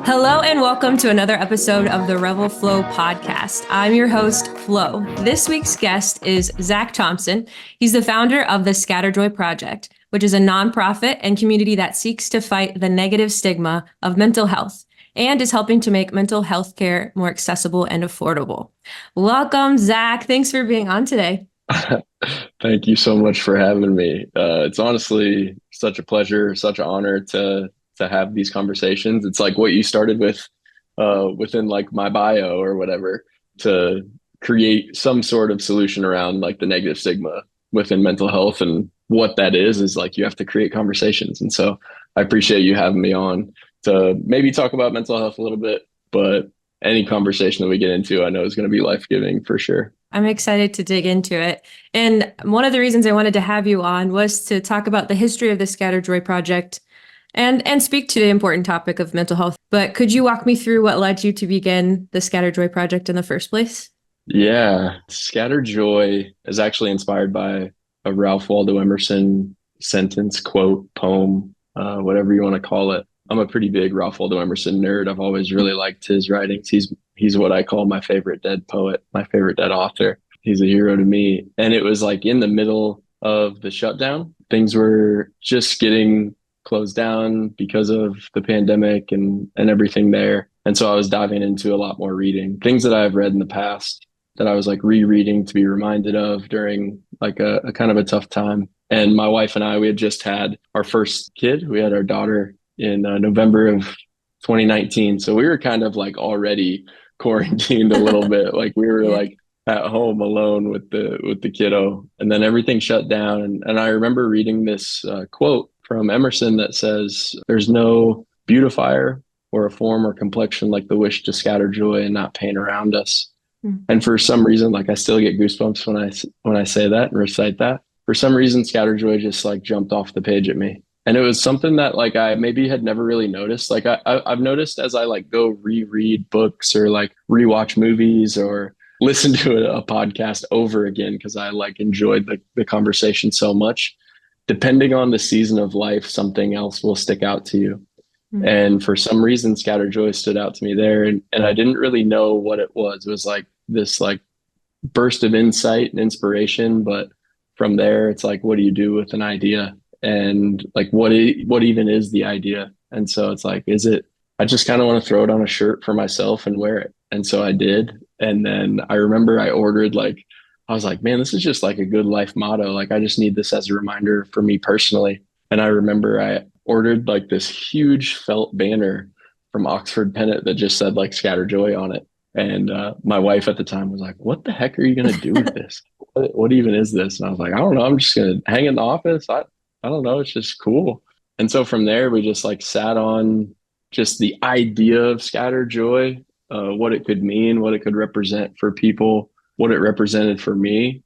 Hello and welcome to another episode of the Revel Flow podcast. I'm your host, Flo. This week's guest is Zach Thompson. He's the founder of the Scatterjoy Project, which is a nonprofit and community that seeks to fight the negative stigma of mental health and is helping to make mental health care more accessible and affordable. Welcome, Zach. Thanks for being on today. Thank you so much for having me. It's honestly such a pleasure, such an honor to have these conversations. It's like what you started with within like my bio or whatever to create some sort of solution around like the negative stigma within mental health and what that is like you have to create conversations. And so I appreciate you having me on to maybe talk about mental health a little bit, but any conversation that we get into, I know is going to be life-giving for sure. I'm excited to dig into it. And one of the reasons I wanted to have you on was to talk about the history of the Scatterjoy Project and speak to the important topic of mental health. But could you walk me through what led you to begin the Scatterjoy Project in the first place? Yeah, Scattered Joy is actually inspired by a Ralph Waldo Emerson sentence, quote, poem, whatever you want to call it. I'm a pretty big Ralph Waldo Emerson nerd. I've always really liked his writings. He's what I call my favorite dead poet, my favorite dead author. He's a hero to me. And it was like in the middle of the shutdown. Things were just getting closed down because of the pandemic and everything there. And so I was diving into a lot more reading, things that I've read in the past that I was like rereading to be reminded of during like a kind of a tough time. And my wife and I, we had just had our first kid. We had our daughter in November of 2019. So we were kind of like already quarantined a little bit. Like we were Yeah. like at home alone with the kiddo, and then everything shut down. And I remember reading this quote from Emerson that says, "There's no beautifier or a form or complexion like the wish to scatter joy and not pain around us." Mm. And for some reason, like I still get goosebumps when I say that and recite that. For some reason, Scatterjoy just like jumped off the page at me. And it was something that like I maybe had never really noticed. Like I've noticed as I like go reread books or like rewatch movies or listen to a podcast over again because I like enjoyed the conversation so much. Depending on the season of life, something else will stick out to you. Mm. And for some reason, Scattered Joy stood out to me there. And I didn't really know what it was. It was like this like burst of insight and inspiration. But from there, it's like, what do you do with an idea? And like, what even is the idea? And so it's like, I just kind of want to throw it on a shirt for myself and wear it. And so I did. And then I remember I ordered like, I was like, man, this is just like a good life motto. Like, I just need this as a reminder for me personally. And I remember I ordered like this huge felt banner from Oxford Pennant that just said like Scatter Joy on it. And my wife at the time was like, what the heck are you going to do with this? What even is this? And I was like, I don't know. I'm just going to hang in the office. I don't know. It's just cool. And so from there, we just like sat on just the idea of Scatter Joy, what it could mean, what it could represent for people, what it represented for me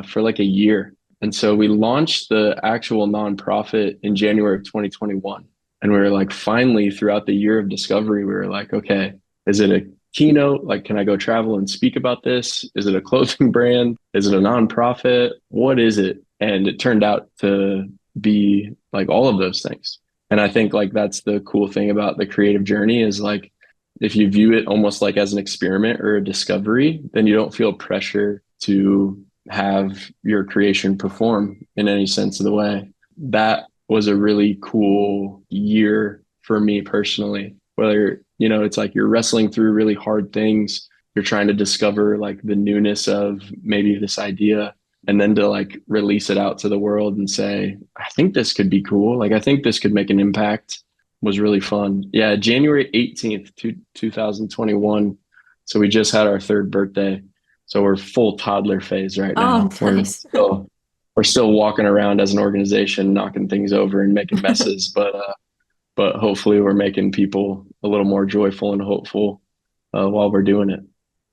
for like a year. And so we launched the actual nonprofit in January of 2021. And we were like, finally, throughout the year of discovery, we were like, okay, is it a keynote? Like, can I go travel and speak about this? Is it a clothing brand? Is it a nonprofit? What is it? And it turned out to be like all of those things. And I think like that's the cool thing about the creative journey is like, if you view it almost like as an experiment or a discovery, then you don't feel pressure to have your creation perform in any sense of the way. That was a really cool year for me personally. Whether, it's like you're wrestling through really hard things, you're trying to discover like the newness of maybe this idea, and then to like release it out to the world and say, I think this could be cool. Like, I think this could make an impact was really fun. Yeah, January 18th, 2021. So we just had our third birthday. So we're full toddler phase right Oh, now. nice. We're still walking around as an organization, knocking things over and making messes, but hopefully we're making people a little more joyful and hopeful while we're doing it.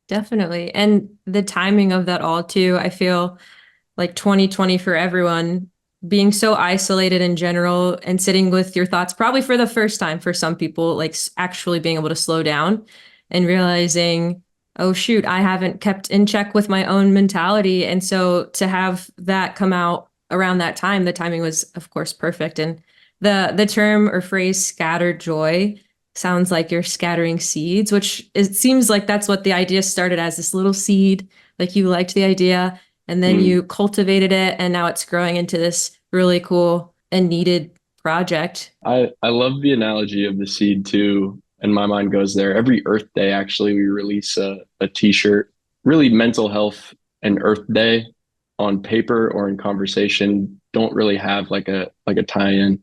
Definitely. And the timing of that all too, I feel like 2020 for everyone being so isolated in general and sitting with your thoughts, probably for the first time for some people, like actually being able to slow down and realizing, oh, shoot, I haven't kept in check with my own mentality. And so to have that come out around that time, the timing was, of course, perfect. And the term or phrase scattered joy sounds like you're scattering seeds, which it seems like that's what the idea started as, this little seed. Like you liked the idea and then Mm. you cultivated it and now it's growing into this really cool and needed project. I love the analogy of the seed too, and my mind goes there. Every Earth Day, actually, we release a t-shirt. Really, mental health and Earth Day on paper or in conversation don't really have like a tie-in.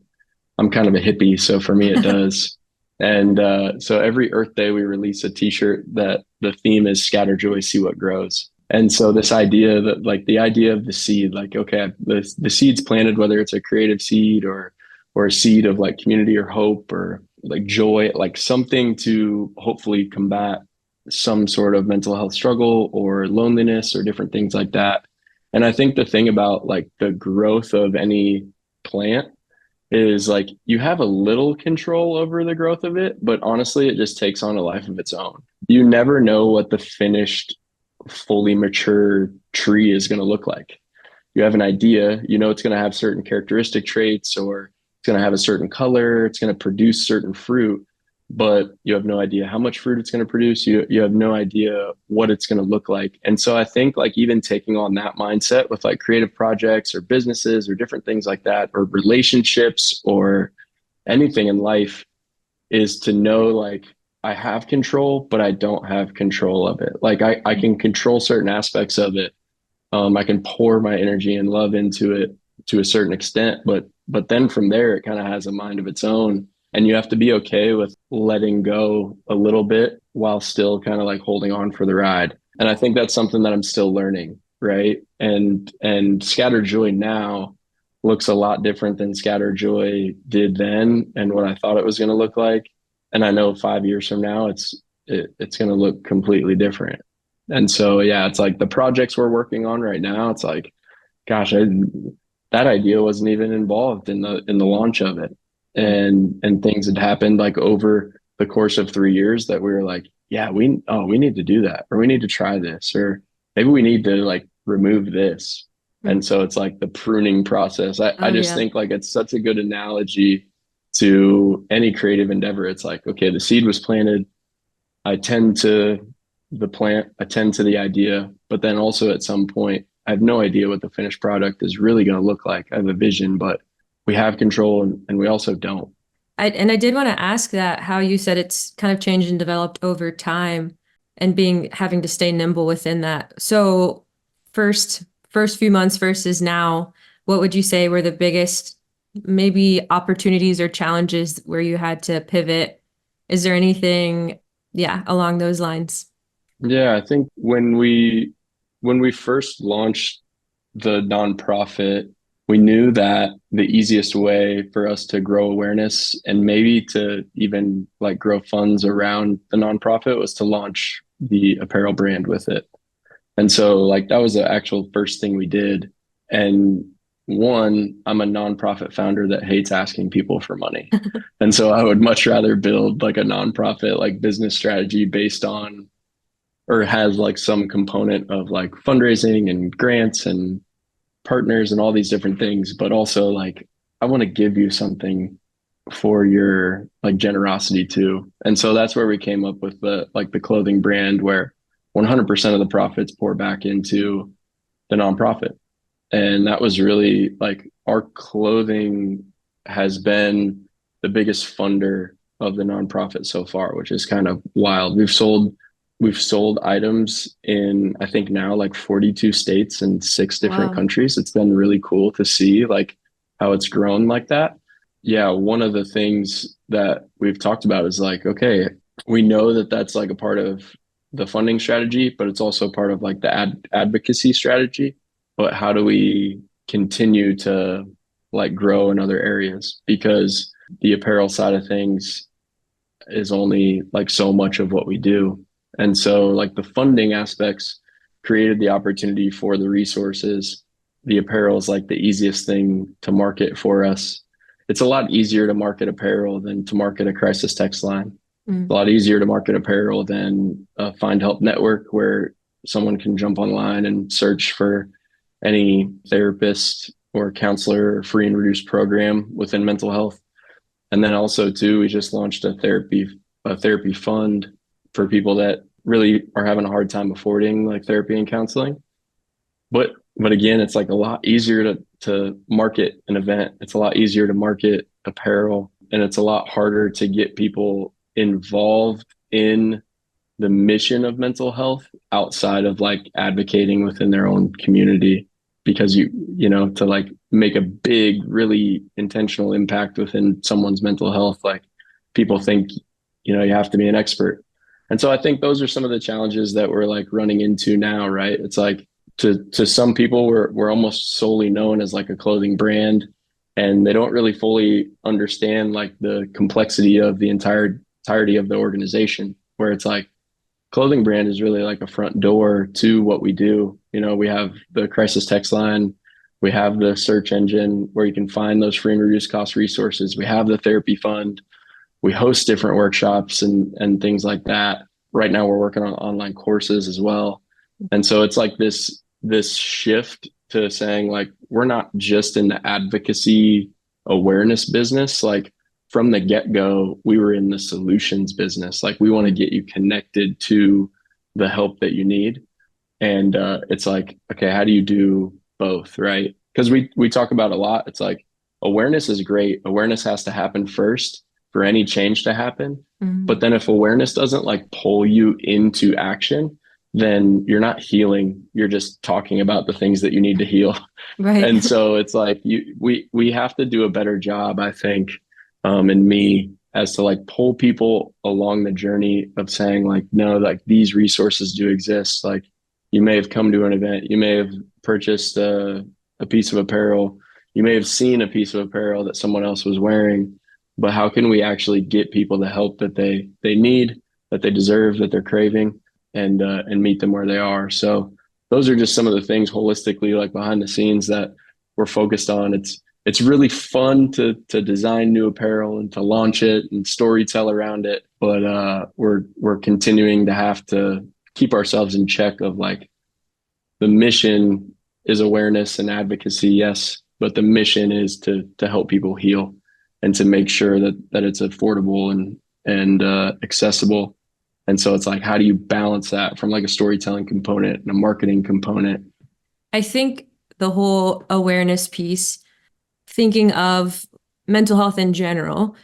I'm kind of a hippie, so for me it does. And so every Earth Day we release a t-shirt that the theme is scatter joy, see what grows. And so this idea that like the idea of the seed, like, okay, the seed's planted, whether it's a creative seed or a seed of like community or hope or like joy, like something to hopefully combat some sort of mental health struggle or loneliness or different things like that. And I think the thing about like the growth of any plant is like you have a little control over the growth of it, but honestly, it just takes on a life of its own. You never know what the finished, fully mature tree is going to look like. You have an idea, you know, it's going to have certain characteristic traits or it's going to have a certain color, it's going to produce certain fruit, but you have no idea how much fruit it's going to produce. You have no idea what it's going to look like. And so I think like even taking on that mindset with like creative projects or businesses or different things like that, or relationships or anything in life is to know like I have control, but I don't have control of it. Like I can control certain aspects of it. I can pour my energy and love into it to a certain extent, but then from there it kind of has a mind of its own, and you have to be okay with letting go a little bit while still kind of like holding on for the ride. And I think that's something that I'm still learning, right? And Scattered Joy now looks a lot different than Scattered Joy did then, and what I thought it was going to look like. And I know 5 years from now, it's going to look completely different. And so, yeah, it's like the projects we're working on right now. It's like, gosh, that idea wasn't even involved in the launch of it, and things had happened like over the course of 3 years that we were like, yeah, we need to do that, or we need to try this, or maybe we need to like remove this. And so it's like the pruning process. I Oh just yeah. think like it's such a good analogy to any creative endeavor. It's like, okay, the seed was planted. I tend to the plant, I tend to the idea, but then also at some point, I have no idea what the finished product is really going to look like. I have a vision, but we have control and we also don't. And I did want to ask that how you said it's kind of changed and developed over time and having to stay nimble within that. So first few months versus now, what would you say were the biggest maybe opportunities or challenges where you had to pivot? Is there anything, yeah, along those lines? Yeah, I think when we first launched the nonprofit, we knew that the easiest way for us to grow awareness and maybe to even like grow funds around the nonprofit was to launch the apparel brand with it. And so like that was the actual first thing we did. And one, I'm a nonprofit founder that hates asking people for money. And so I would much rather build like a nonprofit like business strategy based on or has like some component of like fundraising and grants and partners and all these different things, but also like I want to give you something for your like generosity too. And so that's where we came up with the clothing brand where 100% of the profits pour back into the nonprofit. And that was really like our clothing has been the biggest funder of the nonprofit so far, which is kind of wild. We've sold items in I think now like 42 states and six different Wow. countries. It's been really cool to see like how it's grown like that. Yeah, one of the things that we've talked about is like, okay, we know that that's like a part of the funding strategy, but it's also part of like the advocacy strategy. But how do we continue to like grow in other areas? Because the apparel side of things is only like so much of what we do. And so like the funding aspects created the opportunity for the resources. The apparel is like the easiest thing to market for us. It's a lot easier to market apparel than to market a crisis text line. A Mm. lot easier to market apparel than a Find Help network where someone can jump online and search for any therapist or counselor or free and reduced program within mental health. And then also too, we just launched a therapy a therapy fund for people that really are having a hard time affording like therapy and counseling. But again, it's like a lot easier to market an event. It's a lot easier to market apparel, and it's a lot harder to get people involved in the mission of mental health outside of like advocating within their own community, because you know, to like make a big, really intentional impact within someone's mental health, like people think, you know, you have to be an expert. And so I think those are some of the challenges that we're like running into now, right? It's like to some people we're almost solely known as like a clothing brand, and they don't really fully understand like the complexity of the entirety of the organization, where it's like clothing brand is really like a front door to what we do. You know, we have the crisis text line, we have the search engine where you can find those free and reduced cost resources. We have the therapy fund. We host different workshops and things like that. Right now we're working on online courses as well. And so it's like this shift to saying like we're not just in the advocacy awareness business. Like from the get-go, we were in the solutions business. Like we want to get you connected to the help that you need. And it's like, okay, how do you do both, right? Because we talk about a lot. It's like awareness is great. Awareness has to happen first for any change to happen. Mm-hmm. But then if awareness doesn't like pull you into action, then you're not healing. You're just talking about the things that you need to heal. Right. And so it's like we have to do a better job, I think, and me, as to like pull people along the journey of saying like, no, like these resources do exist. Like you may have come to an event, you may have purchased a piece of apparel, you may have seen a piece of apparel that someone else was wearing, but how can we actually get people the help that they need, that they deserve, that they're craving, and meet them where they are? So those are just some of the things holistically, like behind the scenes, that we're focused on. It's really fun to design new apparel and to launch it and story tell around it, but we're continuing to have to keep ourselves in check of like the mission is awareness and advocacy, yes, but the mission is to help people heal and to make sure that it's affordable and accessible. And so it's like, how do you balance that from like a storytelling component and a marketing component? I think the whole awareness piece, thinking of mental health in general,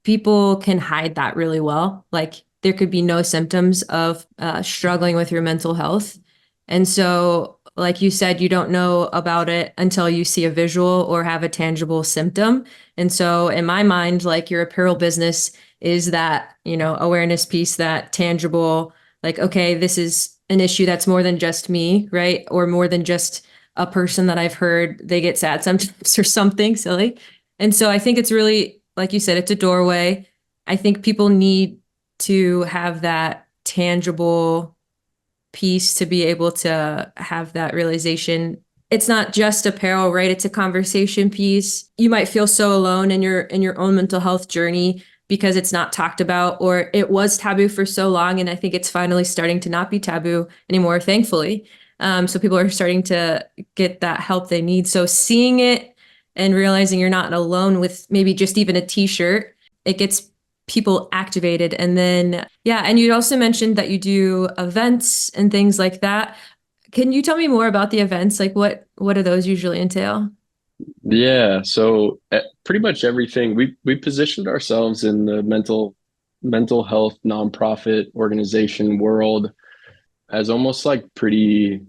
people can hide that really well. Like there could be no symptoms of struggling with your mental health. And so, like you said, you don't know about it until you see a visual or have a tangible symptom. And so in my mind, like your apparel business is that, you know, awareness piece, that tangible, like, okay, this is an issue that's more than just me, right? Or more than just a person that I've heard they get sad sometimes or something silly. And so I think it's really, like you said, it's a doorway. I think people need to have that tangible piece to be able to have that realization. It's not just apparel, right? It's a conversation piece. You might feel so alone in your own mental health journey because it's not talked about, or it was taboo for so long. And I think it's finally starting to not be taboo anymore, thankfully. So people are starting to get that help they need. So seeing it and realizing you're not alone with maybe just even a t-shirt, it gets people activated. And then, yeah. And you also mentioned that you do events and things like that. Can you tell me more about the events? Like what do those usually entail? Yeah, so pretty much everything we positioned ourselves in the mental health nonprofit organization world as almost like pretty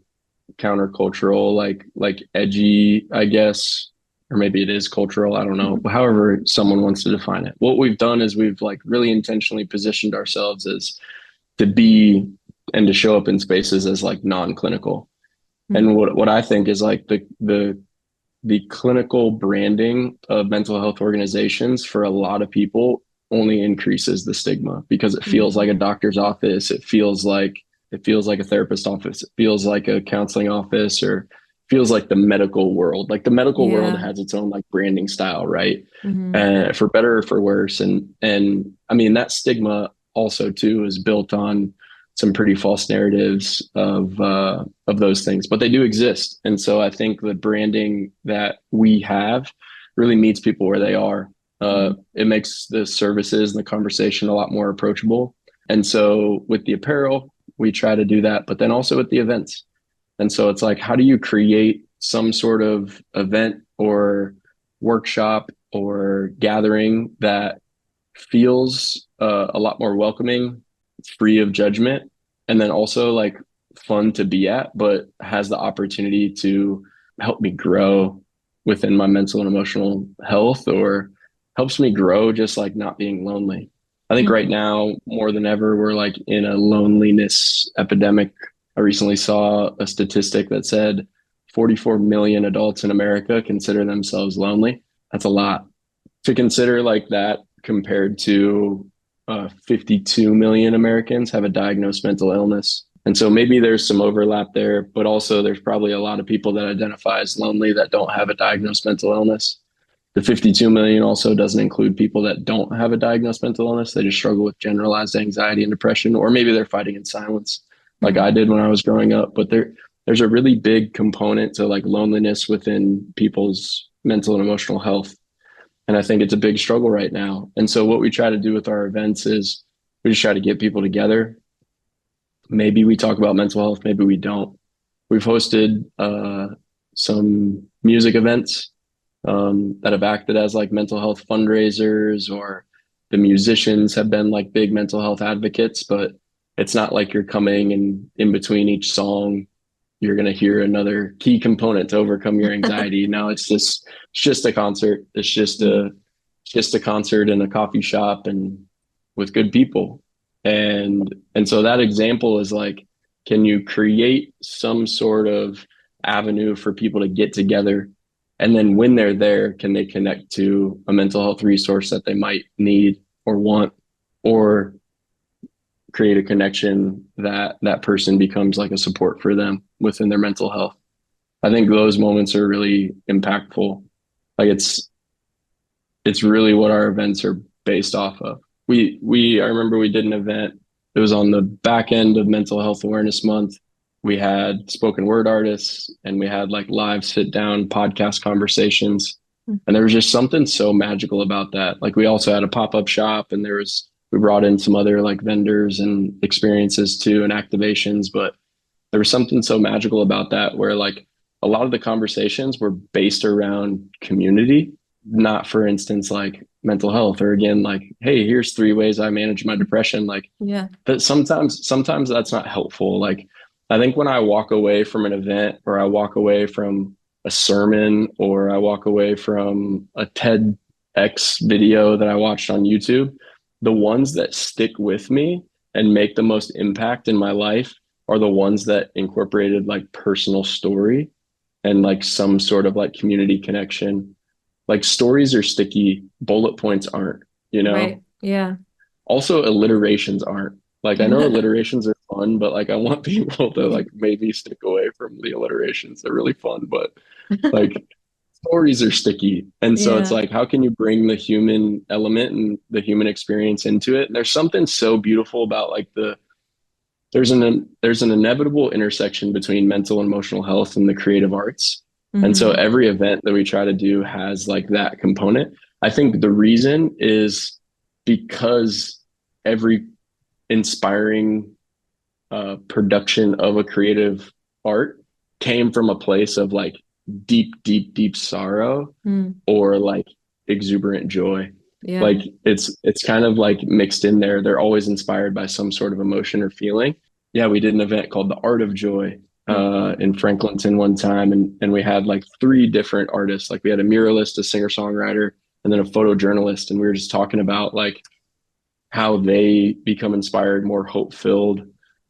countercultural, like edgy, I guess, or maybe it is cultural. I don't know. However, someone wants to define it. What we've done is we've like really intentionally positioned ourselves as to be and to show up in spaces as like non-clinical. Mm-hmm. And what I think is like the clinical branding of mental health organizations for a lot of people only increases the stigma, because it feels like a doctor's office. It feels like a therapist office. It feels like a counseling office, or feels like the medical world. Like the medical world Yeah. has its own like branding style, right? Mm-hmm. For better or for worse. And I mean, that stigma also too is built on some pretty false narratives of those things, but they do exist. And so I think the branding that we have really meets people where they are. It makes the services and the conversation a lot more approachable. And so with the apparel, we try to do that, but then also with the events. And so it's like, how do you create some sort of event or workshop or gathering that feels a lot more welcoming, free of judgment, and then also like fun to be at, but has the opportunity to help me grow within my mental and emotional health, or helps me grow just like not being lonely. I think right Mhm. now, more than ever, we're like in a loneliness epidemic. I recently saw a statistic that said 44 million adults in America consider themselves lonely. That's a lot to consider, like that compared to 52 million Americans have a diagnosed mental illness. And so maybe there's some overlap there, but also there's probably a lot of people that identify as lonely that don't have a diagnosed mental illness. The 52 million also doesn't include people that don't have a diagnosed mental illness. They just struggle with generalized anxiety and depression, or maybe they're fighting in silence, like I Mhm. did when I was growing up. But there's a really big component to like loneliness within people's mental and emotional health. And I think it's a big struggle right now. And so what we try to do with our events is we just try to get people together. Maybe we talk about mental health, maybe we don't. We've hosted some music events that have acted as like mental health fundraisers, or the musicians have been like big mental health advocates, but it's not like you're coming and in between each song you're going to hear another key component to overcome your anxiety. No, it's just a concert. It's just a concert in a coffee shop and with good people. And so that example is like, can you create some sort of avenue for people to get together? And then when they're there, can they connect to a mental health resource that they might need or want, or create a connection that that person becomes like a support for them within their mental health? I think those moments are really impactful. Like it's really what our events are based off of. I remember we did an event. It was on the back end of Mental Health Awareness Month. We had spoken word artists and we had like live sit down podcast conversations. And there was just something so magical about that. Like we also had a pop-up shop, and we brought in some other like vendors and experiences too and activations, but there was something so magical about that where like a lot of the conversations were based around community, not for instance like mental health, or again like, hey, here's 3 ways I manage my depression. Like, Yeah. but sometimes that's not helpful. Like I think when I walk away from an event, or I walk away from a sermon, or I walk away from a TEDx video that I watched on YouTube, the ones that stick with me and make the most impact in my life are the ones that incorporated like personal story and like some sort of like community connection. Like stories are sticky, bullet points aren't, you know? Right. Yeah. Also, alliterations aren't. Like I know alliterations are fun, but like I want people to like maybe stick away from the alliterations. They're really fun, but like stories are sticky. And so it's Yeah. like, how can you bring the human element and the human experience into it? And there's something so beautiful about like there's an inevitable intersection between mental and emotional health and the creative arts. And so Hmm. every event that we try to do has like that component. I think the reason is because every inspiring production of a creative art came from a place of like deep, deep, deep sorrow, Mm. or like exuberant joy. Yeah. Like it's kind of like mixed in there. They're always inspired by some sort of emotion or feeling. Yeah, we did an event called The Art of Joy Mm. in Franklinton one time, and we had like 3 different artists. Like we had a muralist, a singer-songwriter, and then a photojournalist, and we were just talking about like how they become inspired, more hope-filled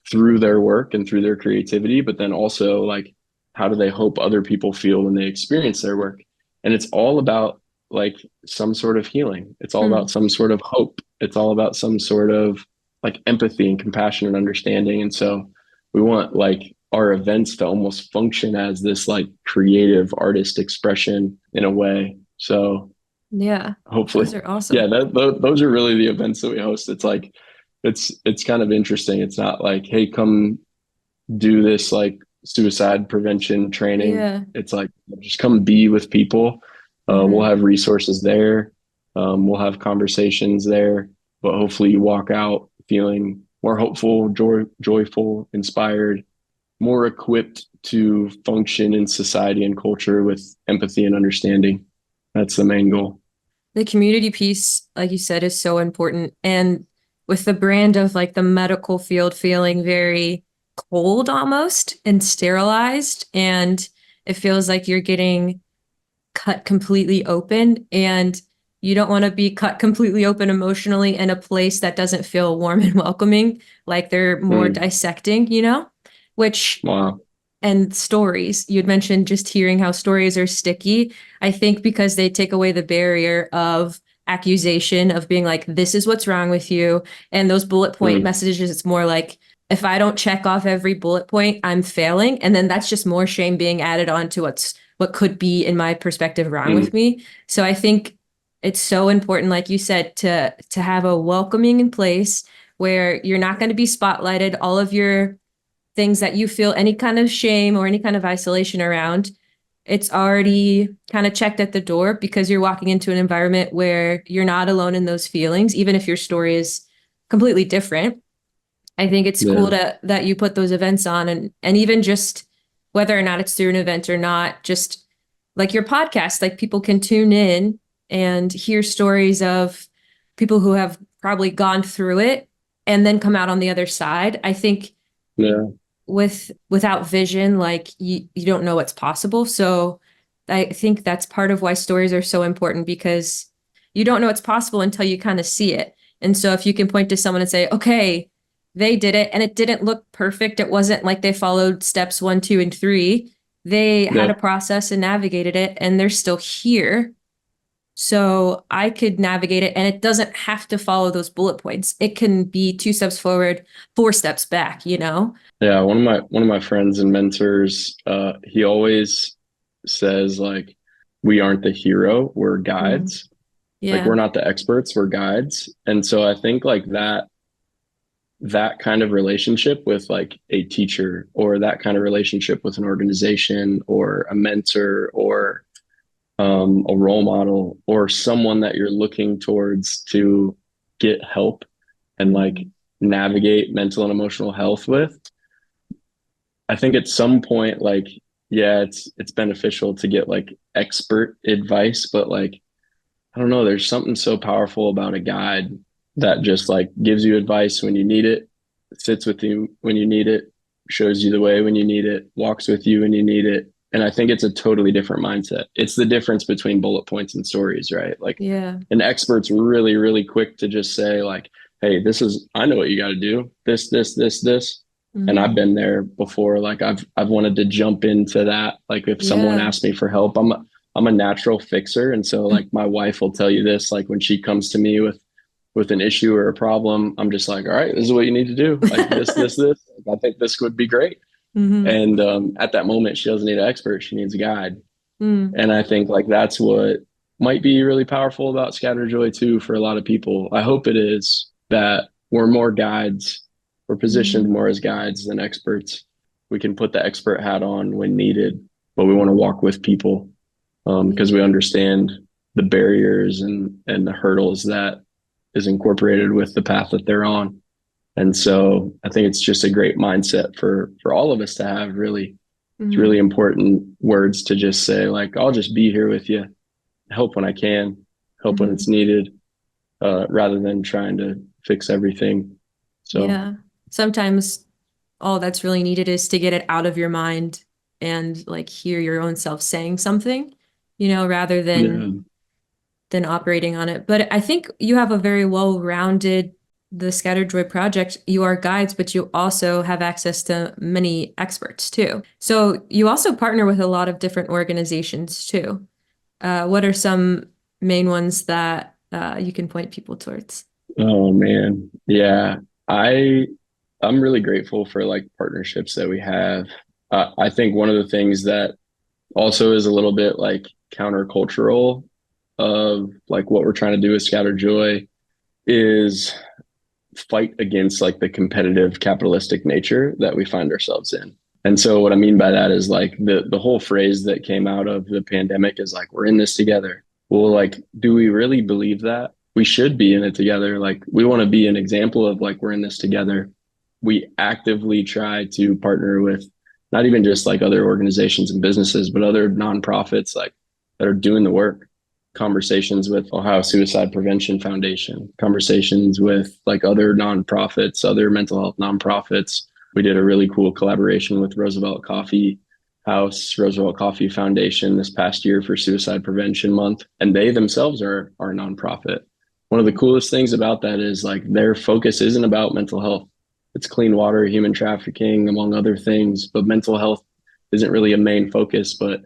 through their work and through their creativity, but then also like how do they hope other people feel when they experience their work? And it's all about like some sort of healing. It's all about Mm. some sort of hope. It's all about some sort of like empathy and compassion and understanding. And so we want like our events to almost function as this like creative artist expression in a way. So Yeah. hopefully, Those are yeah, awesome. those are really the events that we host. It's like it's kind of interesting. It's not like, hey, come do this like suicide prevention training. Yeah. It's like just come be with people. We'll Hmm. have resources there. We'll have conversations there, but hopefully you walk out feeling more hopeful, joyful, inspired, more equipped to function in society and culture with empathy and understanding. That's the main goal. The community piece, like you said, is so important. And with the brand of like the medical field feeling very cold almost and sterilized, and it feels like you're getting cut completely open, and you don't want to be cut completely open emotionally in a place that doesn't feel warm and welcoming, like they're more Mm, dissecting, you know, which wow. and stories. You'd mentioned just hearing how stories are sticky. I think because they take away the barrier of accusation of being like, this is what's wrong with you. And those bullet point Mm, messages, it's more like, if I don't check off every bullet point, I'm failing. And then that's just more shame being added on to what could be, in my perspective, wrong with mm, me. So I think it's so important, like you said, to have a welcoming in place where you're not going to be spotlighted. All of your things that you feel any kind of shame or any kind of isolation around, it's already kind of checked at the door because you're walking into an environment where you're not alone in those feelings, even if your story is completely different. I think it's cool yeah. that you put those events on, and even just whether or not it's through an event or not, just like your podcast, like people can tune in and hear stories of people who have probably gone through it and then come out on the other side. I think Yeah. without vision, like you don't know what's possible. So I think that's part of why stories are so important, because you don't know what's possible until you kind of see it. And so if you can point to someone and say, okay, they did it and it didn't look perfect, it wasn't like they followed steps 1, 2, and 3, they had Yeah. a process and navigated it and they're still here. So I could navigate it, and it doesn't have to follow those bullet points. It can be 2 steps forward, 4 steps back, you know? Yeah. One of my friends and mentors, he always says like, we aren't the hero, we're Mm, guides. Like yeah. we're not the experts, we're guides. And so I think like that kind of relationship with like a teacher, or that kind of relationship with an organization or a mentor or a role model or someone that you're looking towards to get help and like Mhm. navigate mental and emotional health with. I think at some point, like, yeah, it's beneficial to get like expert advice, but like, I don't know, there's something so powerful about a guide that just like gives you advice when you need it, sits with you when you need it, shows you the way when you need it, walks with you when you need it. And I think it's a totally different mindset. It's the difference between bullet points and stories, right? Like Yeah. an expert's really, really quick to just say, like, hey, I know what you got to do. This. And I've Hmm. been there before. Like I've wanted to jump into that. Like if someone Yeah. asks me for help, I'm a natural fixer. And so like my wife will tell you this, like when she comes to me with an issue or a problem, I'm just like, all right, this is what you need to do. Like this. I think this would be great. Hmm. And at that moment, she doesn't need an expert. She needs a guide. Mm. And I think like that's what might be really powerful about Scatter Joy too for a lot of people. I hope it is that we're more guides. We're positioned Hmm. more as guides than experts. We can put the expert hat on when needed, but we want to walk with people because we understand the barriers and the hurdles that is incorporated with the path that they're on. And so I think it's just a great mindset for all of us to have. Really, it's Hmm. really important words to just say like, I'll just be here with you, help when I can, help when it's Hmm. needed, rather than trying to fix everything. So Yeah. Sometimes all that's really needed is to get it out of your mind and like hear your own self saying something, rather yeah, than operating on it. But I think you have a very well-rounded the Scattered Joy project. You are guides, but you also have access to many experts too. So you also partner with a lot of different organizations too. What are some main ones that you can point people towards? oh man, yeah. I I'm really grateful for like partnerships that we have. I think one of the things that also is a little bit like countercultural of like what we're trying to do with Scatter Joy is fight against like the competitive capitalistic nature that we find ourselves in. And so what I mean by that is like the whole phrase that came out of the pandemic is like we're in this together. well, like, do we really believe that? We should be in it together. Like, we want to be an example of like, we're in this together. We actively try to partner with not even just like other organizations and businesses, but other nonprofits like that are doing the work. Conversations with Ohio Suicide Prevention Foundation, conversations with like other nonprofits, other mental health nonprofits. We did a really cool collaboration with Roosevelt Coffee Foundation this past year for Suicide Prevention Month, and they themselves are a nonprofit. One of the coolest things about that is like their focus isn't about mental health. It's clean water, human trafficking, among other things, but mental health isn't really a main focus. But I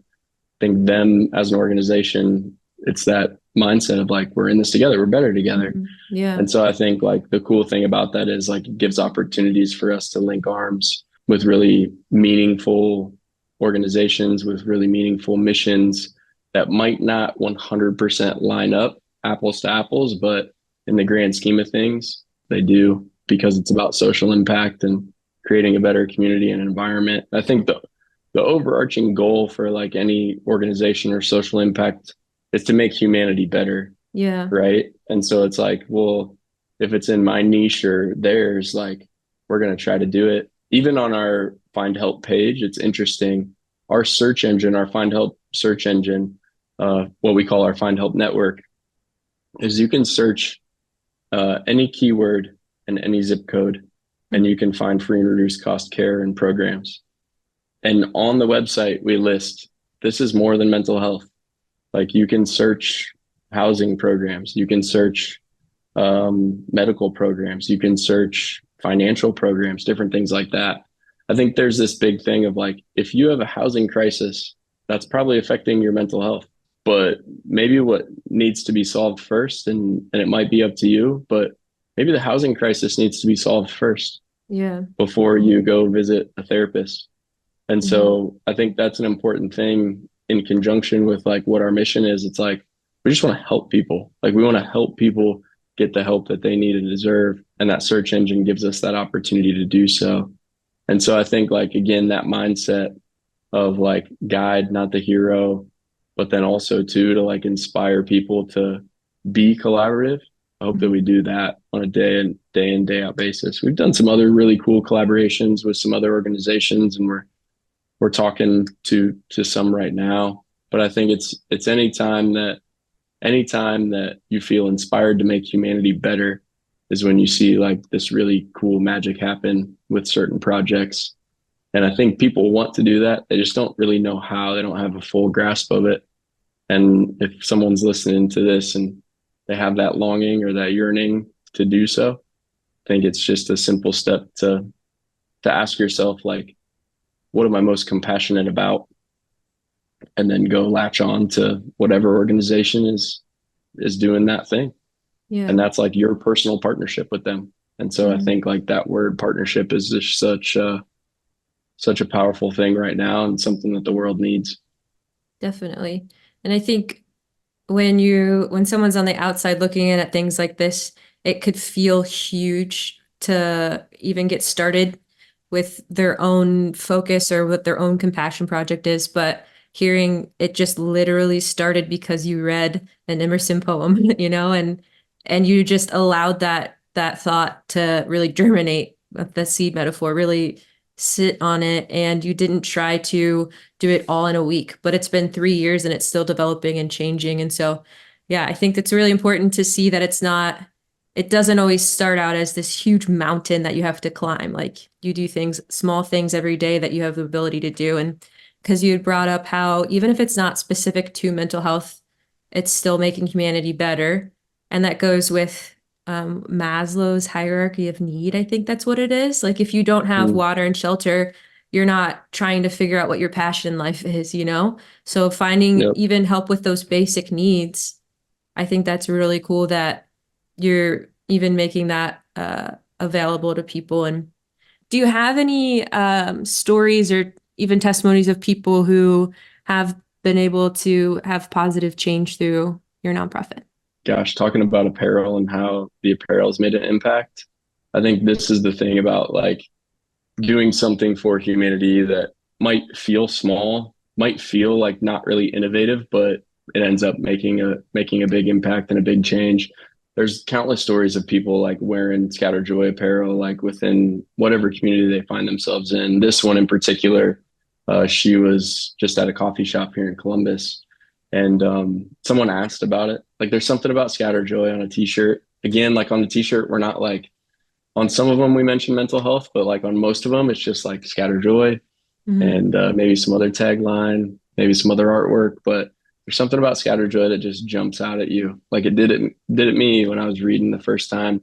think them as an organization, it's that mindset of like, we're in this together, we're better together. Yeah. And so I think like the cool thing about that is like it gives opportunities for us to link arms with really meaningful organizations with really meaningful missions that might not 100% line up apples to apples, but in the grand scheme of things, they do because it's about social impact and creating a better community and environment. I think the overarching goal for like any organization or social impact is to make humanity better, Yeah. right? And so it's like, well, if it's in my niche or theirs, like we're going to try to do it. Even on our Find Help page, it's interesting. Our search engine, our Find Help search engine, what we call our Find Help network, is you can search any keyword and any zip code, and you can find free and reduced cost care and programs. And on the website, we list this is more than mental health. Like you can search housing programs, you can search medical programs, you can search financial programs, different things like that. I think there's this big thing of like, if you have a housing crisis, that's probably affecting your mental health. But maybe what needs to be solved first, and it might be up to you, but maybe the housing crisis needs to be solved first Yeah. before you go visit a therapist. And Mhm. so I think that's an important thing in conjunction with like what our mission is. It's like we just want to help people. Like we want to help people get the help that they need and deserve. And that search engine gives us that opportunity to do so. And so I think like again, that mindset of like guide, not the hero, but then also too to like inspire people to be collaborative. I hope that we do that on a day in, day out basis. We've done some other really cool collaborations with some other organizations, and we're talking to some right now. But I think it's anytime that you feel inspired to make humanity better is when you see like this really cool magic happen with certain projects. And I think people want to do that. They just don't really know how. They don't have a full grasp of it. And if someone's listening to this and they have that longing or that yearning to do so, I think it's just a simple step to ask yourself like, what am I most compassionate about? And then go latch on to whatever organization is doing that thing. Yeah. And that's like your personal partnership with them. And so I Mhm. think like that word partnership is just such a powerful thing right now and something that the world needs. Definitely. And I think when someone's on the outside looking in at things like this, it could feel huge to even get started with their own focus or what their own compassion project is. But hearing it just literally started because you read an Emerson poem, and you just allowed that thought to really germinate, the seed metaphor, really sit on it, and you didn't try to do it all in a week, but it's been 3 years and it's still developing and changing. And so, yeah, I think it's really important to see that it doesn't always start out as this huge mountain that you have to climb. Like you do small things every day that you have the ability to do. And because you had brought up how even if it's not specific to mental health, it's still making humanity better. And that goes with Maslow's hierarchy of need. I think that's what it is. Like if you don't have Mm, water and shelter, you're not trying to figure out what your passion in life is. So finding yep. even help with those basic needs, I think that's really cool that you're even making that available to people. And do you have any stories or even testimonies of people who have been able to have positive change through your nonprofit? Gosh, talking about apparel and how the apparel has made an impact. I think this is the thing about like doing something for humanity that might feel small, might feel like not really innovative, but it ends up making a big impact and a big change. There's countless stories of people like wearing Scatter Joy apparel, like within whatever community they find themselves in. This one in particular, she was just at a coffee shop here in Columbus, and someone asked about it. Like, there's something about Scatter Joy on a t-shirt. Again, like on the t-shirt, we're not like, on some of them we mention mental health, but like on most of them, it's just like Scatter Joy and maybe some other tagline, maybe some other artwork. But there's something about Scatter Joy that just jumps out at you. Like it did it me when I was reading the first time.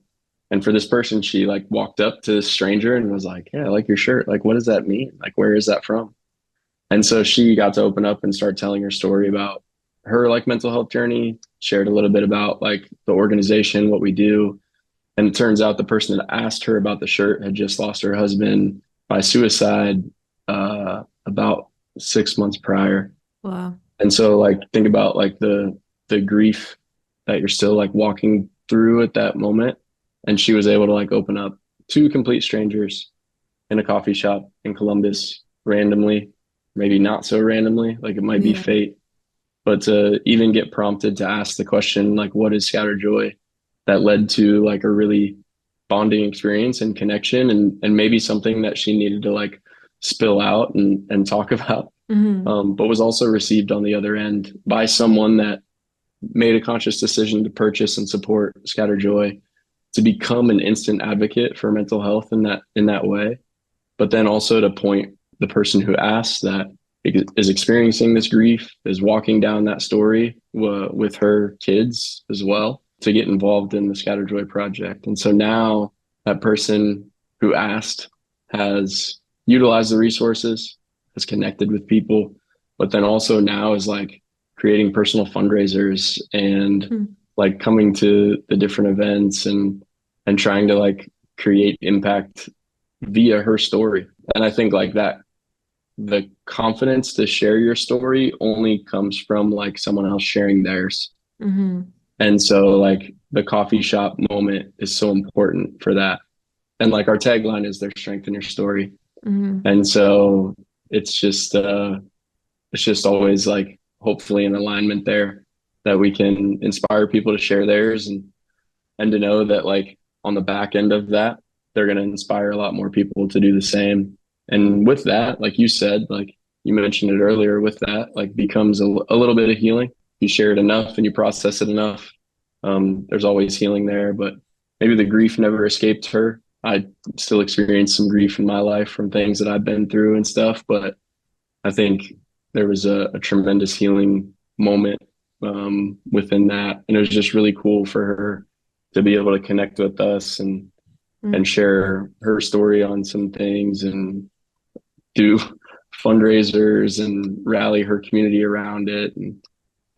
And for this person, she like walked up to this stranger and was like, "Yeah, I like your shirt. Like, what does that mean? Like, where is that from?" And so she got to open up and start telling her story about her like mental health journey, shared a little bit about like the organization, what we do. And it turns out the person that asked her about the shirt had just lost her husband by suicide about 6 months prior. Wow. And so like think about like the grief that you're still like walking through at that moment. And she was able to like open up two complete strangers in a coffee shop in Columbus randomly, maybe not so randomly, like it might be fate, but to even get prompted to ask the question, like, what is Scatter Joy? That led to like a really bonding experience and connection, and maybe something that she needed to like spill out and talk about. But was also received on the other end by someone that made a conscious decision to purchase and support Scatter Joy, to become an instant advocate for mental health in that way, but then also to point the person who asked that is experiencing this grief, is walking down that story with her kids as well, to get involved in the Scatter Joy project. And so now that person who asked has utilized the resources, has connected with people, but then also now is like creating personal fundraisers and like coming to the different events and trying to like create impact via her story. And I think like that, the confidence to share your story only comes from like someone else sharing theirs. And so like the coffee shop moment is so important for that. And like our tagline is, there's strength in your story. And so it's just always like hopefully an alignment there that we can inspire people to share theirs and to know that like on the back end of that, they're going to inspire a lot more people to do the same. And with that, like you said, like you mentioned it earlier, with that like becomes a little bit of healing. You share it enough and you process it enough. There's always healing there, but maybe the grief never escaped her. I still experience some grief in my life from things that I've been through and stuff, but I think there was a tremendous healing moment within that. And it was just really cool for her to be able to connect with us and share her story on some things and do fundraisers and rally her community around it. And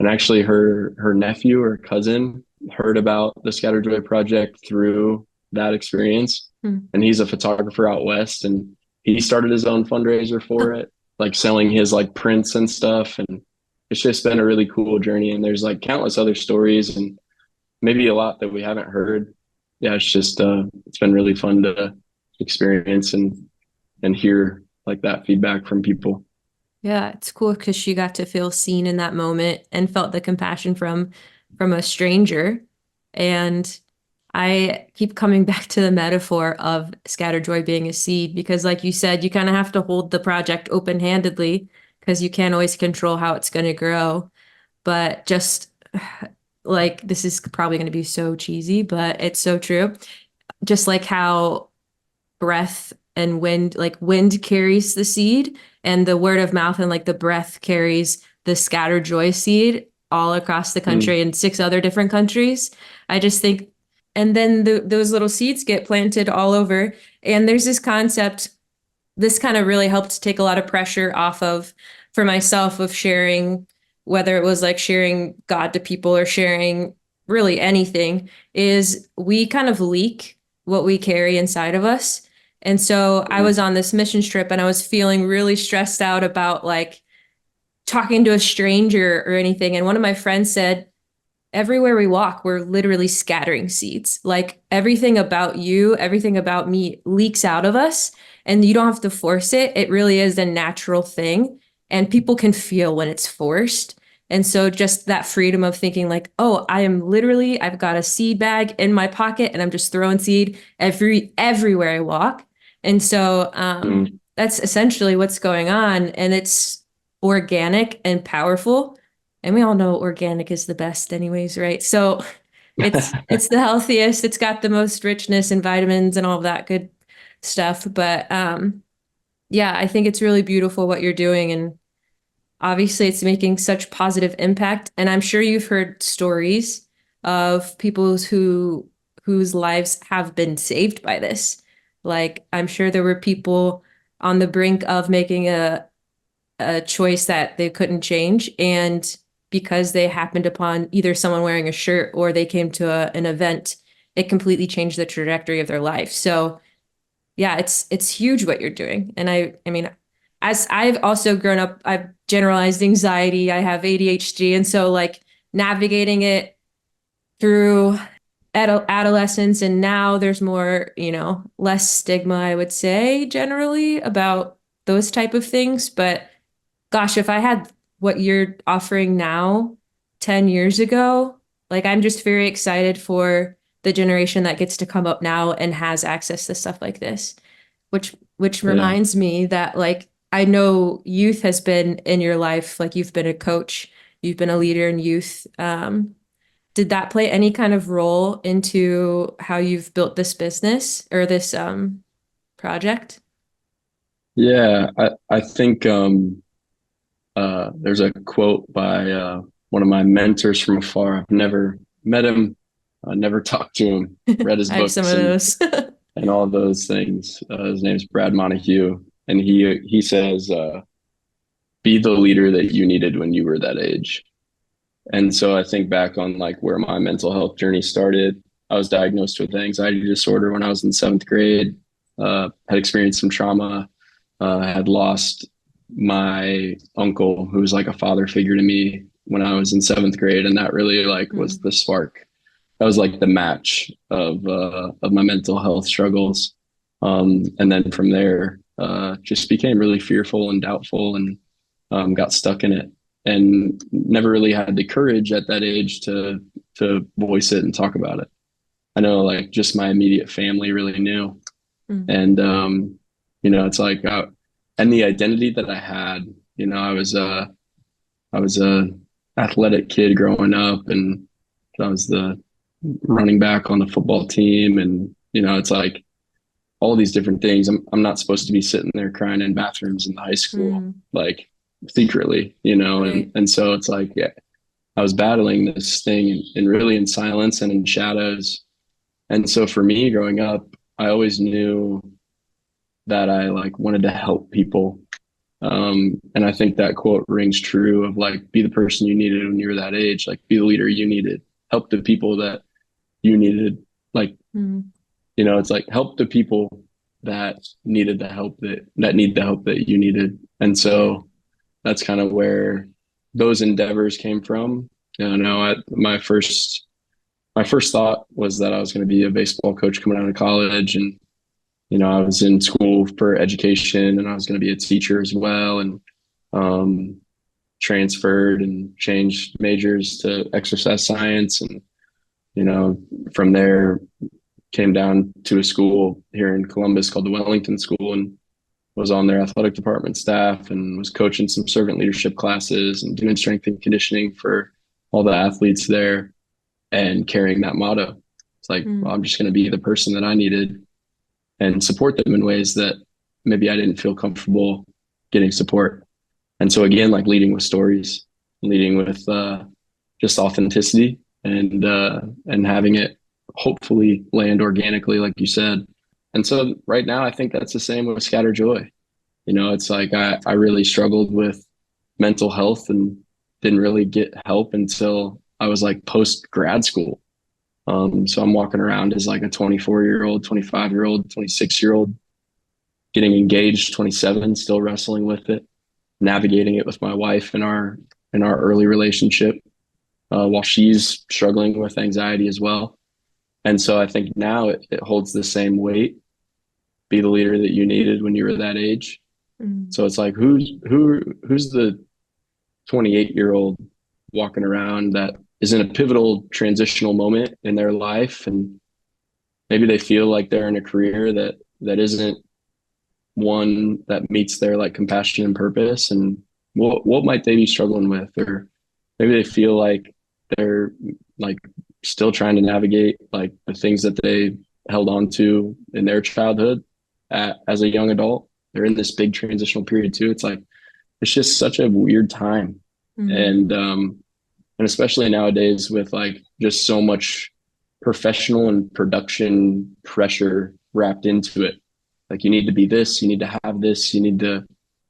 actually her nephew or cousin heard about the Scatter Joy project through that experience. And he's a photographer out west, and he started his own fundraiser for it, like selling his like prints and stuff. And it's just been a really cool journey. And there's like countless other stories and maybe a lot that we haven't heard. Yeah, it's just it's been really fun to experience and hear like that feedback from people. Yeah, it's cool because she got to feel seen in that moment and felt the compassion from a stranger. And I keep coming back to the metaphor of Scatter Joy being a seed, because like you said, you kind of have to hold the project open-handedly because you can't always control how it's going to grow. But just like, this is probably going to be so cheesy, but it's so true. Just like how breath and wind, like wind carries the seed, and the word of mouth and like the breath carries the Scatter Joy seed all across the country in 6 other different countries. I just think, and then those little seeds get planted all over. And there's this concept, this kind of really helped take a lot of pressure off of, for myself, of sharing, whether it was like sharing God to people or sharing really anything, is we kind of leak what we carry inside of us. And so I was on this mission trip and I was feeling really stressed out about like talking to a stranger or anything. And one of my friends said, everywhere we walk, we're literally scattering seeds. Like everything about you, everything about me leaks out of us, and you don't have to force it. It really is a natural thing. And people can feel when it's forced. And so just that freedom of thinking like, oh, I've got a seed bag in my pocket and I'm just throwing seed everywhere I walk. And so that's essentially what's going on. And it's organic and powerful. And we all know organic is the best anyways, right? So it's the healthiest. It's got the most richness and vitamins and all of that good stuff. But yeah, I think it's really beautiful what you're doing. And obviously it's making such positive impact. And I'm sure you've heard stories of people whose lives have been saved by this. Like I'm sure there were people on the brink of making a choice that they couldn't change. And because they happened upon either someone wearing a shirt or they came to an event, it completely changed the trajectory of their life. So yeah, it's huge what you're doing. And I mean, as I've also grown up, I've generalized anxiety, I have ADHD, and so like navigating it through adolescence, and now there's more, less stigma, I would say, generally about those type of things. But gosh, if I had what you're offering now 10 years ago, like I'm just very excited for the generation that gets to come up now and has access to stuff like this, which Yeah. reminds me that like I know youth has been in your life, like you've been a coach, you've been a leader in youth. Did that play any kind of role into how you've built this business or this project? Yeah, I think there's a quote by one of my mentors from afar. I've never met him, never talked to him, read his I have some books of those. and all those things. His name's Brad Montague, and he says, "Be the leader that you needed when you were that age." And so I think back on like where my mental health journey started. I was diagnosed with anxiety disorder when I was in seventh grade. Had experienced some trauma. Had lost my uncle, who was like a father figure to me when I was in seventh grade, and that really like was the spark. That was like the match of my mental health struggles. And then from there, just became really fearful and doubtful, and got stuck in it, and never really had the courage at that age to voice it and talk about it. I know like just my immediate family really knew, and it's like and the identity that I had, I was a athletic kid growing up, and I was the running back on the football team, and it's like all these different things. I'm not supposed to be sitting there crying in bathrooms in the high school, like secretly, Right. and so it's like, yeah, I was battling this thing and really in silence and in shadows. And so for me growing up, I always knew that I like wanted to help people. And I think that quote rings true of like, be the person you needed when you were that age, like be the leader you needed, help the people that you needed. Like, it's like help the people that needed the help that need the help that you needed. And so that's kind of where those endeavors came from. My first thought was that I was going to be a baseball coach coming out of college, and I was in school for education, and I was going to be a teacher as well, and transferred and changed majors to exercise science, and from there came down to a school here in Columbus called the Wellington School, and was on their athletic department staff, and was coaching some servant leadership classes and doing strength and conditioning for all the athletes there, and carrying that motto. It's like, well, I'm just going to be the person that I needed and support them in ways that maybe I didn't feel comfortable getting support. And so again, like leading with stories, leading with just authenticity, and having it hopefully land organically, like you said. And so right now, I think that's the same with Scatter Joy. It's like I really struggled with mental health and didn't really get help until I was like post grad school. So I'm walking around as like a 24-year-old, 25-year-old, 26-year-old, getting engaged, 27, still wrestling with it, navigating it with my wife in our early relationship, while she's struggling with anxiety as well. And so I think now it holds the same weight. Be the leader that you needed when you were that age. So it's like who's the 28-year-old walking around that is in a pivotal transitional moment in their life, and maybe they feel like they're in a career that isn't one that meets their like compassion and purpose, and what might they be struggling with, or maybe they feel like they're like still trying to navigate like the things that they held on to in their childhood as a young adult. They're in this big transitional period too. It's like it's just such a weird time. Mhm. And especially nowadays with like just so much professional and production pressure wrapped into it. Like you need to be this, you need to have this, you need to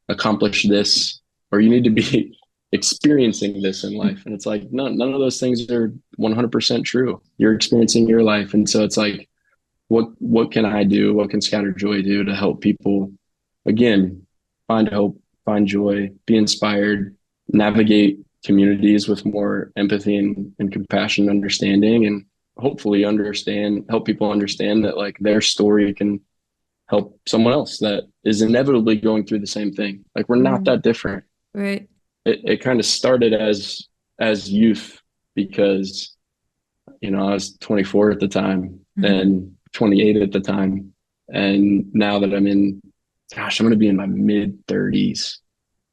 accomplish this, or you need to be experiencing this in life. And it's like none of those things are 100% true. You're experiencing your life. And so it's like what can I do? What can Scatter Joy do to help people again find hope, find joy, be inspired, navigate communities with more empathy and compassion and understanding, and hopefully help people understand that like their story can help someone else that is inevitably going through the same thing. Like we're not Mhm. that different. Right. It kind of started as youth because I was 24 at the time Mhm. and 28 at the time. And now that I'm going to be in my mid 30s.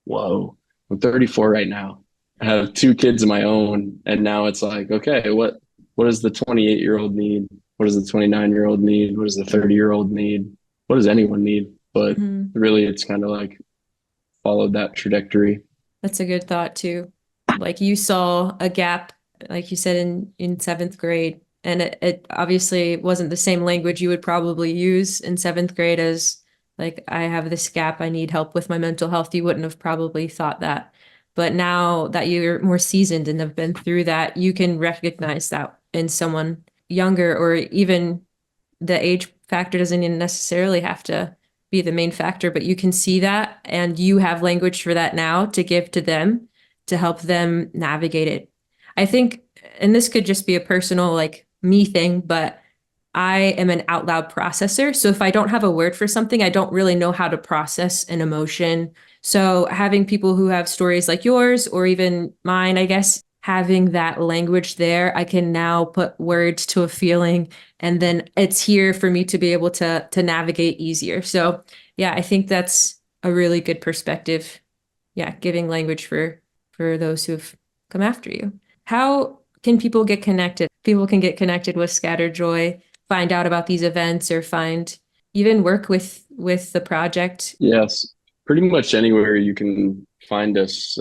Whoa, I'm 34 right now. I have two kids of my own. And now it's like, okay, what does the 28-year-old need? What does the 29-year-old need? What does the 30-year-old need? What does anyone need? But Mhm. really, it's kind of like followed that trajectory. That's a good thought too. Like you saw a gap, like you said in seventh grade, and it obviously wasn't the same language you would probably use in seventh grade as like I have this gap, I need help with my mental health. You wouldn't have probably thought that. But now that you're more seasoned and have been through that, you can recognize that in someone younger, or even the age factor doesn't even necessarily have to be the main factor, but you can see that and you have language for that now to give to them to help them navigate it. I think, and this could just be a personal like me thing, but I am an out loud processor. So if I don't have a word for something, I don't really know how to process an emotion. So having people who have stories like yours or even mine, I guess, having that language there, I can now put words to a feeling and then it's here for me to be able to navigate easier. So yeah, I think that's a really good perspective. Yeah, giving language for those who've come after you. How can people get connected? People can get connected with Scatter Joy, find out about these events, or find even work with the project. Yes, pretty much anywhere you can find us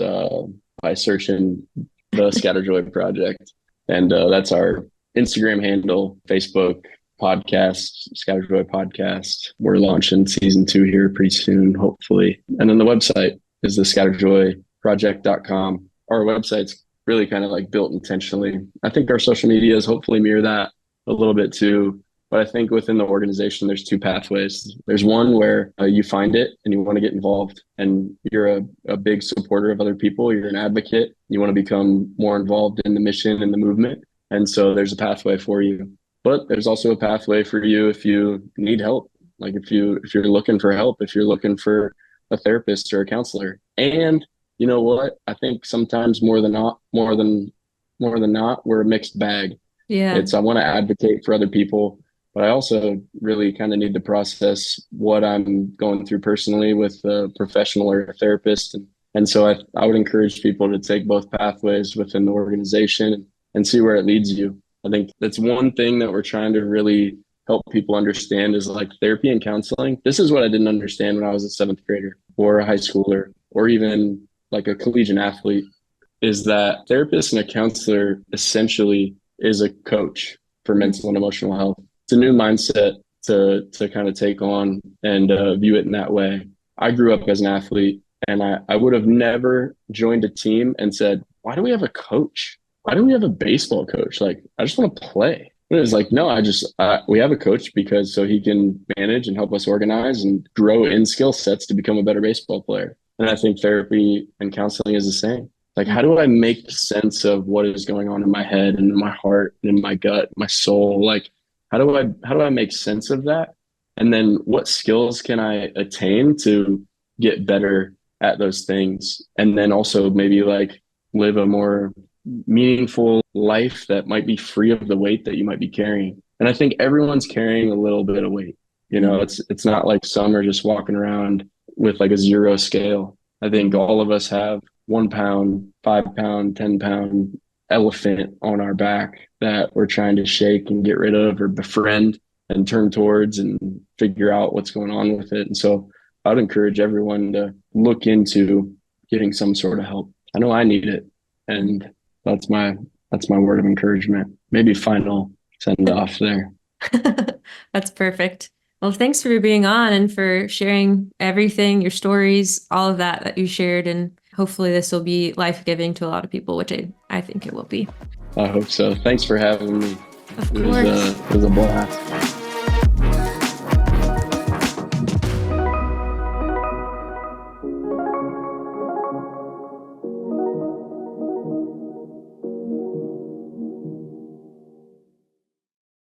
by searching the Scatterjoy Project, and that's our Instagram handle, Facebook podcast, Scatterjoy Podcast. We're launching season 2 here pretty soon, hopefully, and then the website is the scatterjoyproject.com. Our website's really kind of like built intentionally. I think our social medias hopefully mirror that a little bit too. But I think within the organization, there's two pathways. There's one where you find it and you want to get involved, and you're a big supporter of other people. You're an advocate. You want to become more involved in the mission and the movement. And so there's a pathway for you. But there's also a pathway for you if you need help. Like if you're looking for help, if you're looking for a therapist or a counselor. And you know what? I think sometimes more than not, we're a mixed bag. Yeah. I want to advocate for other people, but I also really kind of need to process what I'm going through personally with a professional or a therapist. And so I would encourage people to take both pathways within the organization and see where it leads you. I think that's one thing that we're trying to really help people understand is like therapy and counseling. This is what I didn't understand when I was a seventh grader or a high schooler or even like a collegiate athlete, is that therapist and a counselor essentially is a coach for mental and emotional health. It's a new mindset to kind of take on and view it in that way. I grew up as an athlete, and I would have never joined a team and said, "Why do we have a coach? Why do we have a baseball coach? Like, I just want to play." It was like, no, we have a coach because so he can manage and help us organize and grow in skill sets to become a better baseball player. And I think therapy and counseling is the same. Like, how do I make sense of what is going on in my head and in my heart and in my gut, my soul? Like, how do I make sense of that? And then what skills can I attain to get better at those things? And then also maybe like live a more meaningful life that might be free of the weight that you might be carrying. And I think everyone's carrying a little bit of weight. You know, it's not like some are just walking around with like a zero scale. I think all of us have 1 pound, 5 pound, 10 pound elephant on our back that we're trying to shake and get rid of or befriend and turn towards and figure out what's going on with it. And so I would encourage everyone to look into getting some sort of help. I know I need it. And that's my word of encouragement. Maybe final send off there. That's perfect. Well, thanks for being on and for sharing everything, your stories, all of that you shared. And hopefully this will be life-giving to a lot of people, which I think it will be. I hope so. Thanks for having me. Of It course. was a blast.